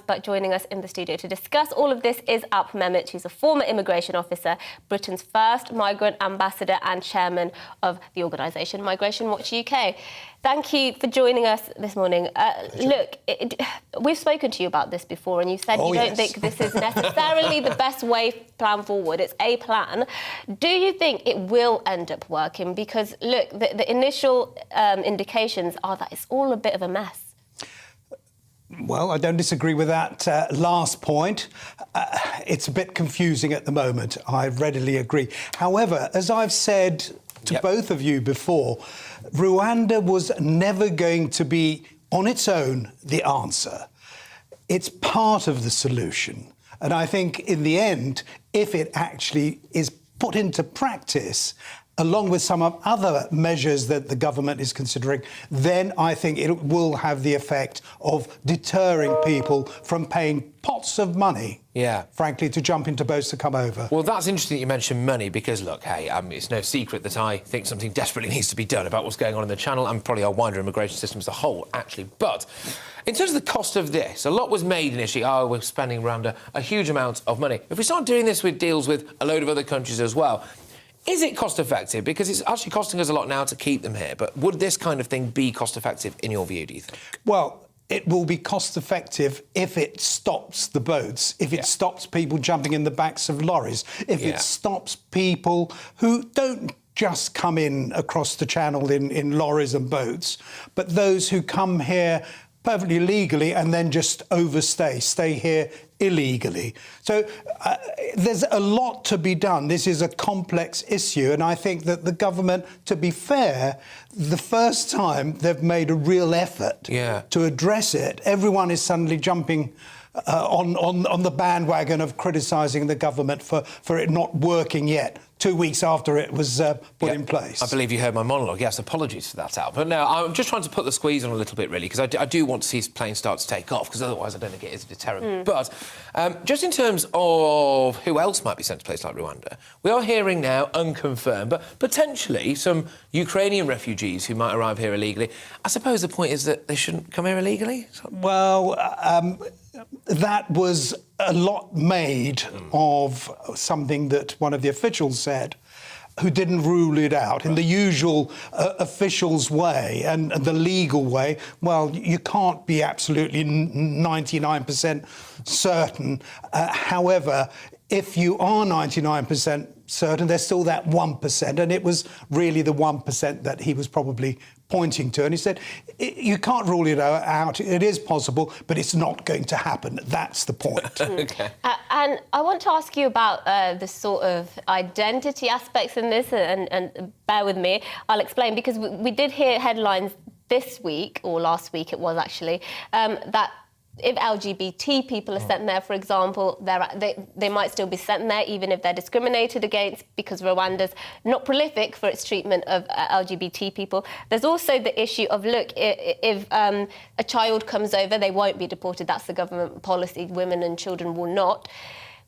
but joining us in the studio to discuss all of this is Alp Mehmet. He's a former immigration officer, Britain's first migrant ambassador and chairman of the organisation Migration Watch UK. Thank you for joining us this morning. Look, we've spoken to you about this before, and you said you don't think this is necessarily the best plan forward. It's a plan. Do you think it will end up working? Because, look, the initial indications are that it's all a bit of a mess. Well, I don't disagree with that last point. It's a bit confusing at the moment. I readily agree. However, as I've said to both of you before, Rwanda was never going to be, on its own, the answer. It's part of the solution. And I think, in the end, if it actually is put into practice, along with some of other measures that the government is considering, then I think it will have the effect of deterring people from paying pots of money, frankly, to jump into boats to come over. Well, that's interesting that you mentioned money, because, look, hey, it's no secret that I think something desperately needs to be done about what's going on in the Channel and probably our wider immigration system as a whole, actually. But in terms of the cost of this, a lot was made initially, we're spending around a huge amount of money. If we start doing this with deals with a load of other countries as well, is it cost-effective? Because it's actually costing us a lot now to keep them here. But would this kind of thing be cost-effective, in your view, do you think? Well, it will be cost-effective if it stops the boats, if it stops people jumping in the backs of lorries, if it stops people who don't just come in across the Channel in lorries and boats, but those who come here perfectly legally and then just stay here illegally. So there's a lot to be done. This is a complex issue, and I think that the government, to be fair, the first time they've made a real effort to address it, everyone is suddenly jumping on the bandwagon of criticising the government for it not working yet, 2 weeks after it was put in place. I believe you heard my monologue. Yes, apologies for that, Al. But no, I'm just trying to put the squeeze on a little bit, really, because I do want to see his plane start to take off, because otherwise I don't think it is a deterrent. But just in terms of who else might be sent to a place like Rwanda, we are hearing now, unconfirmed, but potentially some Ukrainian refugees who might arrive here illegally. I suppose the point is that they shouldn't come here illegally? Well, that was a lot made of something that one of the officials said, who didn't rule it out in the usual officials' way and the legal way. Well, you can't be absolutely 99% certain. However, if you are 99% certain, there's still that 1%, and it was really the 1% that he was probably pointing to. And he said, you can't rule it out. It is possible, but it's not going to happen. That's the point. Okay. And I want to ask you about the sort of identity aspects in this, and bear with me, I'll explain, because we did hear headlines this week, or last week it was actually, that if LGBT people are sent there, for example, they might still be sent there even if they're discriminated against, because Rwanda's not prolific for its treatment of LGBT people. There's also the issue of, look, if a child comes over, they won't be deported. That's the government policy. Women and children will not.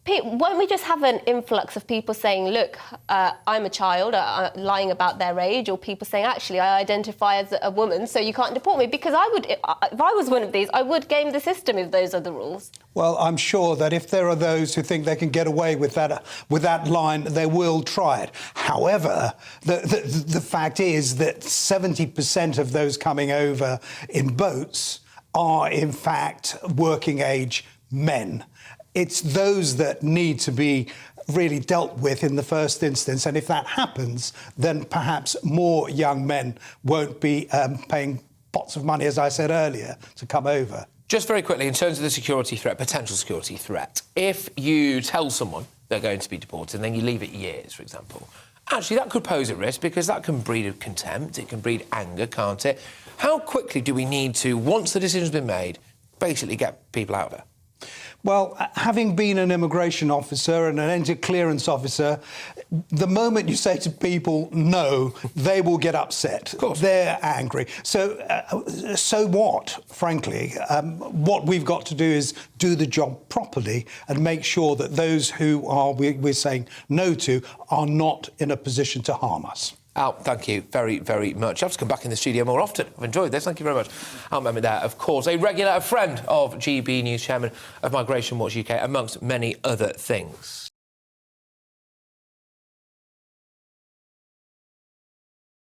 Won't we just have an influx of people saying, look, I'm a child, lying about their age, or people saying, actually, I identify as a woman, so you can't deport me? Because if I was one of these, I would game the system if those are the rules. Well, I'm sure that if there are those who think they can get away with that line, they will try it. However, the fact is that 70% of those coming over in boats are, in fact, working-age men. It's those that need to be really dealt with in the first instance. And if that happens, then perhaps more young men won't be paying pots of money, as I said earlier, to come over. Just very quickly, in terms of the security threat, potential security threat, if you tell someone they're going to be deported and then you leave it years, for example, actually that could pose a risk, because that can breed contempt, it can breed anger, can't it? How quickly do we need to, once the decision's been made, basically get people out of there? Well, having been an immigration officer and an entry clearance officer, the moment you say to people no, they will get upset. Of course. They're angry. So what, frankly? What we've got to do is do the job properly and make sure that those who we're saying no to are not in a position to harm us. Al, thank you very, very much. I'll have to come back in the studio more often. I've enjoyed this. Thank you very much. Alp Mehmet there, of course, a regular, a friend of GB News, chairman of Migration Watch UK, amongst many other things.